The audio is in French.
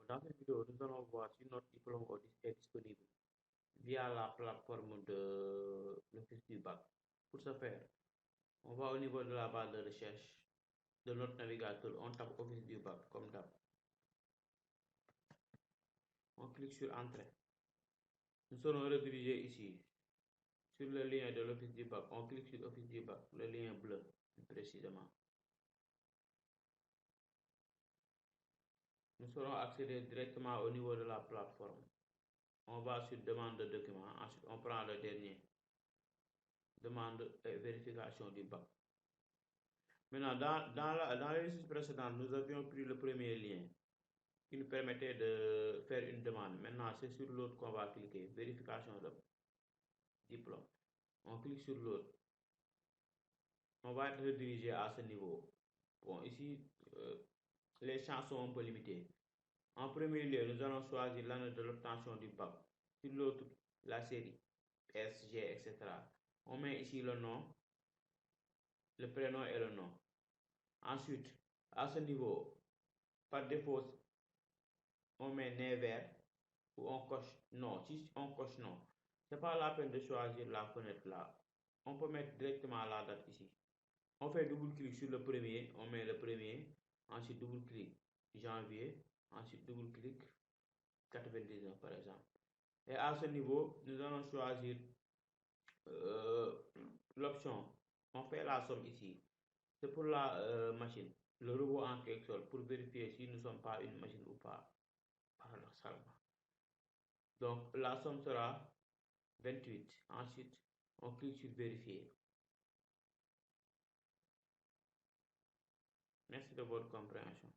Dans cette vidéo, nous allons voir si notre diplôme est disponible via la plateforme de l'Office du bac. Pour ce faire, on va au niveau de la barre de recherche de notre navigateur, on tape Office du bac comme d'hab. On clique sur Entrée. Nous serons redirigés ici sur le lien de l'Office du bac. On clique sur Office du bac, le lien bleu plus précisément. Nous serons accéder directement au niveau de la plateforme. On va sur demande de document, ensuite on prend le dernier, demande et vérification du bac. Maintenant, dans les liste précédentes, nous avions pris le premier lien qui nous permettait de faire une demande. Maintenant, c'est sur l'autre qu'on va cliquer, vérification de diplôme. On clique sur l'autre. On va être redirigé à ce niveau. Bon, ici, les champs sont un peu limités. En premier lieu, nous allons choisir l'année de l'obtention du bac. Sur l'autre, la série, S, G, etc. On met ici le nom, le prénom et le nom. Ensuite, à ce niveau, par défaut, on met né vert ou on coche non. Si on coche non, c'est pas la peine de choisir la fenêtre là. On peut mettre directement la date ici. On fait double-clic sur le premier, on met le premier, ensuite double-clic janvier, ensuite double-clic 99 par exemple. Et à ce niveau, nous allons choisir l'option. On fait la somme ici. C'est pour la machine, le robot en quelque sorte, pour vérifier si nous ne sommes pas une machine ou pas, paradoxalement. Donc la somme sera 28. Ensuite, on clique sur vérifier. Merci de votre compréhension.